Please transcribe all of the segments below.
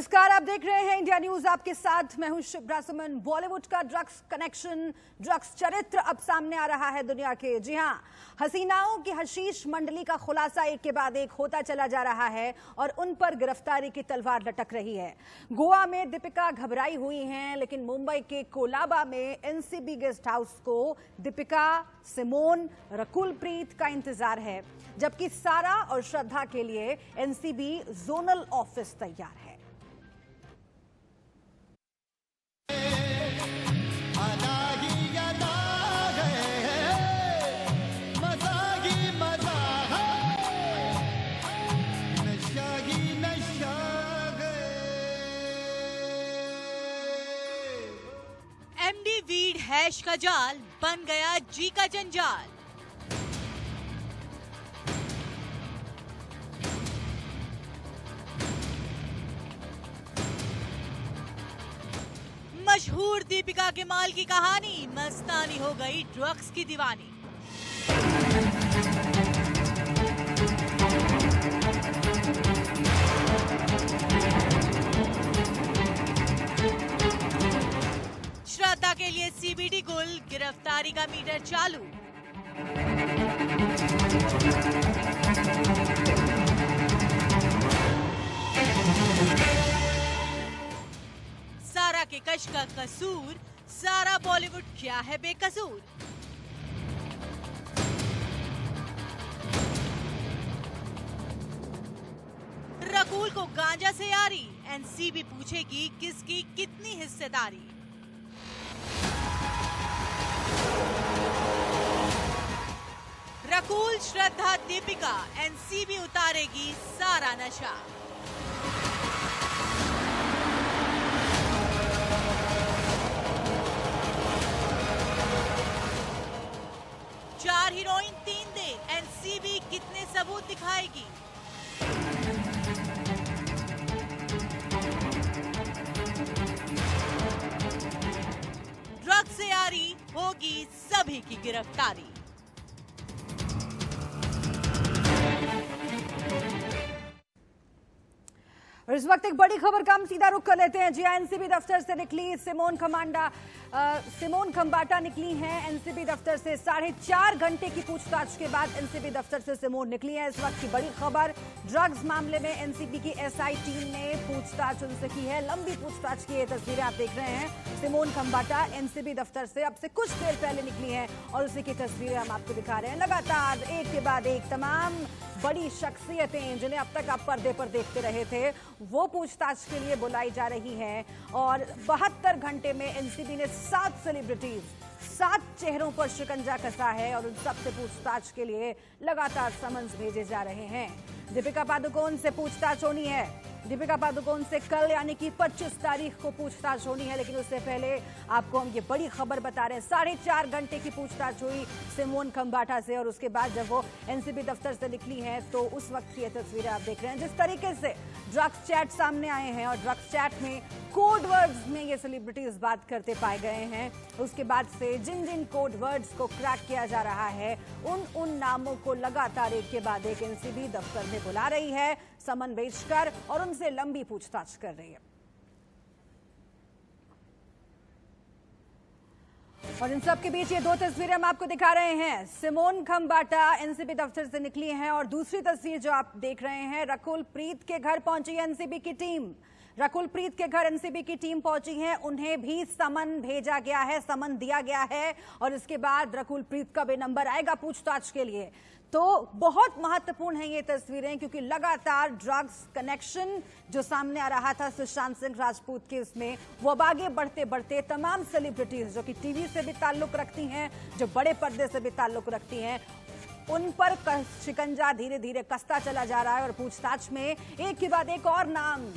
नमस्कार, आप देख रहे हैं इंडिया न्यूज। आपके साथ मैं हूं शिप्रा सुमन। बॉलीवुड का ड्रग्स कनेक्शन, ड्रग्स चरित्र अब सामने आ रहा है दुनिया के। जी हां, हसीनाओं की हशीश मंडली का खुलासा एक के बाद एक होता चला जा रहा है और उन पर गिरफ्तारी की तलवार लटक रही है। गोवा में दीपिका घबराई हुई हैं, लेकिन मुंबई के कोलाबा में एनसीबी गेस्ट हाउस को दीपिका, सिमोन, रकुलप्रीत का इंतजार है, जबकि सारा और श्रद्धा के लिए एनसीबी जोनल ऑफिस तैयार है। एमडी वीड हैश का जाल बन गया जी का जंजाल। मशहूर दीपिका के माल की कहानी, मस्तानी हो गई ड्रग्स की दीवानी। श्रद्धा के लिए सीबीडी गुल, गिरफ्तारी का मीटर चालू। सारा के कश का कसूर, सारा बॉलीवुड क्या है बेकसूर। रकुल को गांजा से यारी, एनसीबी पूछेगी किसकी कितनी हिस्सेदारी। रकुल, श्रद्धा, दीपिका, एनसीबी उतारेगी सारा नशा। चार हीरोइन 3 दिन, एनसीबी कितने सबूत दिखाएगी। ड्रग्स से यारी, होगी सभी की गिरफ्तारी। और इस वक्त एक बड़ी खबर का हम सीधा रुख कर लेते हैं। जी एनसीबी दफ्तर से निकली सिमोन खंबाटा निकली हैं एनसीबी दफ्तर से। 4.5 घंटे की पूछताछ के बाद एनसीबी दफ्तर से सिमोन निकली है। इस वक्त की बड़ी खबर, ड्रग्स मामले में एनसीबी की एसआई टीम ने पूछताछ उनसे की है, लंबी पूछताछ की। ये तस्वीरें आप देख रहे हैं। सिमोन खंबाटा एनसीबी दफ्तर से अब से कुछ देर पहले निकली है और उसी की तस्वीरें हम आपको दिखा रहे हैं। लगातार एक के बाद एक तमाम बड़ी शख्सियतें जिन्हें अब तक आप पर्दे पर देखते रहे थे, वो पूछताछ के लिए बुलाई जा रही हैं। और 72 घंटे में एनसीबी ने 7 सेलिब्रिटीज, 7 चेहरों पर शिकंजा कसा है और उन सबसे पूछताछ के लिए लगातार समन्स भेजे जा रहे हैं। दीपिका पादुकोण से पूछताछ होनी है। दीपिका पादुकोण से कल यानी कि 25 तारीख को पूछताछ होनी है, लेकिन उससे पहले आपको हम ये बड़ी खबर बता रहे हैं। 4.5 घंटे की पूछताछ हुई सिमोन खंबाटा से और उसके बाद जब वो एनसीबी दफ्तर से निकली हैं तो उस वक्त की ये तस्वीरें आप देख रहे हैं। जिस तरीके से ड्रग्स चैट सामने आए हैं और ड्रग्स चैट में कोड वर्ड्स में ये सेलिब्रिटीज बात करते पाए गए हैं, उसके बाद से जिन जिन कोड वर्ड्स को क्रैक किया जा रहा है उन नामों को लगातार एक के बाद एक एनसीबी दफ्तर में बुला रही है, समन भेजकर और उनसे लंबी पूछताछ कर रही है। और इन सब के बीच ये 2 तस्वीरें हम आपको दिखा रहे हैं। सिमोन खंबाटा एनसीबी दफ्तर से निकली हैं और दूसरी तस्वीर जो आप देख रहे हैं, रकुलप्रीत के घर पहुंची एनसीबी की टीम। रकुलप्रीत के घर एनसीबी की टीम पहुंची है, उन्हें भी समन भेजा गया है, समन दिया गया है और इसके बाद रकुलप्रीत का भी नंबर आएगा पूछताछ के लिए। तो बहुत महत्वपूर्ण है ये तस्वीरें, क्योंकि लगातार ड्रग्स कनेक्शन जो सामने आ रहा था सुशांत सिंह राजपूत के, उसमें वो अब आगे बढ़ते बढ़ते तमाम सेलिब्रिटीज जो कि टीवी से भी ताल्लुक रखती हैं, जो बड़े पर्दे से भी ताल्लुक रखती हैं, उन पर शिकंजा धीरे धीरे कसता चला जा रहा है और पूछताछ में एक के बाद एक और नाम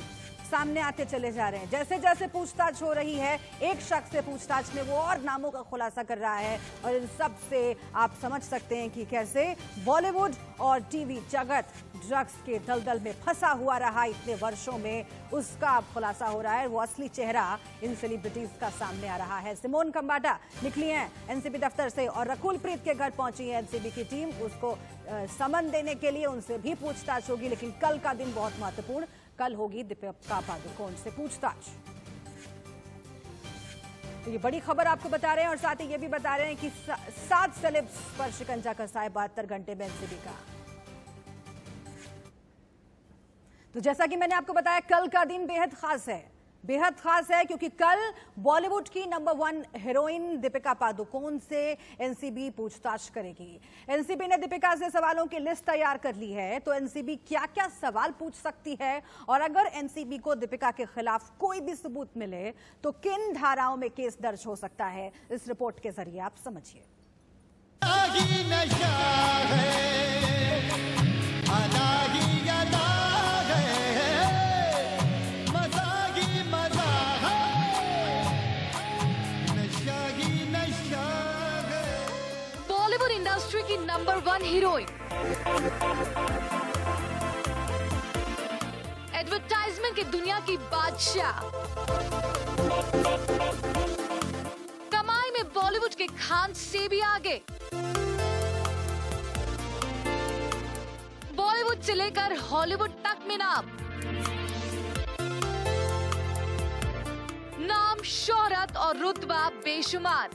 सामने आते चले जा रहे हैं। जैसे जैसे पूछताछ हो रही है, एक शख्स से पूछताछ में वो और नामों का खुलासा कर रहा है और इन सब से आप समझ सकते हैं कि कैसे बॉलीवुड और टीवी जगत ड्रग्स के दलदल में फंसा हुआ रहा इतने वर्षों में, उसका अब खुलासा हो रहा है। वो असली चेहरा इन सेलिब्रिटीज का सामने आ रहा है। सिमोन खंबाटा निकली हैं एनसीबी दफ्तर से और रकुलप्रीत के घर पहुंची है एनसीबी की टीम, उसको समन देने के लिए। उनसे भी पूछताछ होगी, लेकिन कल का दिन बहुत महत्वपूर्ण, कल होगी दीपिका पादुकोण से पूछताछ। तो ये बड़ी खबर आपको बता रहे हैं और साथ ही ये भी बता रहे हैं कि 7 सेलेब्स पर शिकंजा कसा है 72 घंटे में एनसीबी का। तो जैसा कि मैंने आपको बताया, कल का दिन बेहद खास है क्योंकि कल बॉलीवुड की नंबर 1 हीरोइन दीपिका पादुकोण से एनसीबी पूछताछ करेगी। एनसीबी ने दीपिका से सवालों की लिस्ट तैयार कर ली है। तो एनसीबी क्या-क्या सवाल पूछ सकती है और अगर एनसीबी को दीपिका के खिलाफ कोई भी सबूत मिले तो किन धाराओं में केस दर्ज हो सकता है, इस रिपोर्ट के जरिए आप समझिए। बॉलीवुड इंडस्ट्री की नंबर 1 हीरोइन, एडवर्टाइजमेंट की दुनिया की बादशाह, कमाई में बॉलीवुड के खान से भी आगे, बॉलीवुड से लेकर हॉलीवुड तक में नाम, शोहरत और रुतबा बेशुमार।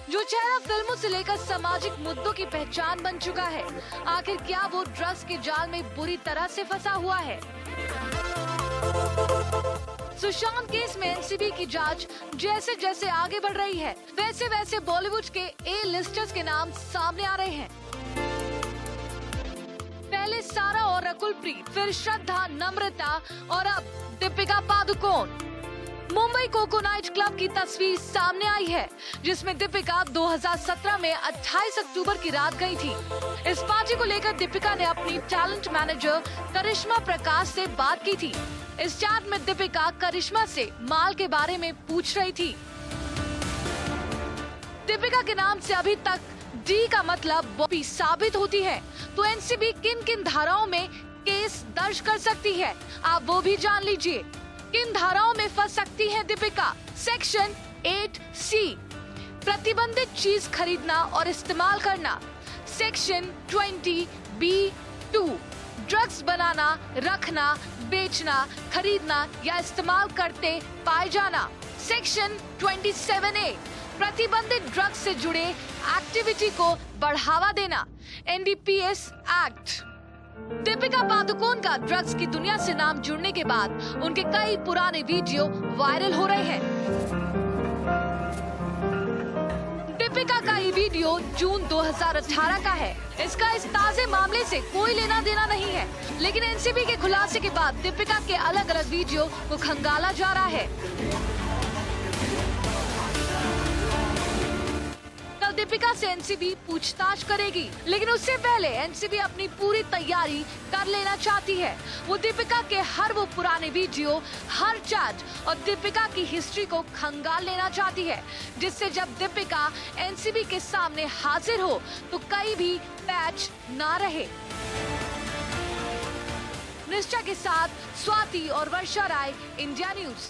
जो चेहरा फिल्मों से लेकर सामाजिक मुद्दों की पहचान बन चुका है, आखिर क्या वो ड्रग्स के जाल में बुरी तरह से फंसा हुआ है? सुशांत केस में एनसीबी की जांच जैसे जैसे आगे बढ़ रही है, वैसे वैसे बॉलीवुड के ए लिस्टर्स के नाम सामने आ रहे हैं। पहले सारा और रकुल प्रीत, फिर श्रद्धा, नम्रता और अब Deepika Padukone. Mumbai Koko night club की तस्वीर सामने आई है, जिसमें दीपिका 2017 में 28 अक्टूबर की रात गई थी। इस पार्टी को लेकर दीपिका ने अपनी टैलेंट मैनेजर करिश्मा प्रकाश से बात की थी। इस चैट में दीपिका करिश्मा से माल के बारे में पूछ रही थी। दीपिका के नाम से अभी तक डी का मतलब बॉबी साबित होती है, तो एनसीबी किन किन धाराओं में केस दर्ज कर सकती है, आप वो भी जान लीजिए। किन धाराओं में फंस सकती है दीपिका? सेक्शन 8C, प्रतिबंधित चीज खरीदना और इस्तेमाल करना। सेक्शन 20B2, ड्रग्स बनाना, रखना, बेचना, खरीदना या इस्तेमाल करते पाए जाना। सेक्शन 27A, प्रतिबंधित ड्रग्स से जुड़े एक्टिविटी को बढ़ावा देना। NDPS act. दीपिका पादुकोण का ड्रग्स की दुनिया से नाम जुड़ने के बाद उनके कई पुराने वीडियो वायरल हो रहे हैं। दीपिका का ये वीडियो जून 2018 का है। इसका इस ताजे मामले से कोई लेना देना नहीं है, लेकिन एनसीबी के खुलासे के बाद दीपिका के अलग अलग वीडियो को खंगाला जा रहा है। दीपिका से एनसीबी पूछताछ करेगी, लेकिन उससे पहले एनसीबी अपनी पूरी तैयारी कर लेना चाहती है। वो दीपिका के हर वो पुराने वीडियो, हर चैट और दीपिका की हिस्ट्री को खंगाल लेना चाहती है, जिससे जब दीपिका एनसीबी के सामने हाजिर हो तो कहीं भी पैच ना रहे। निष्ठा के साथ स्वाति और वर्षा राय, इंडिया न्यूज।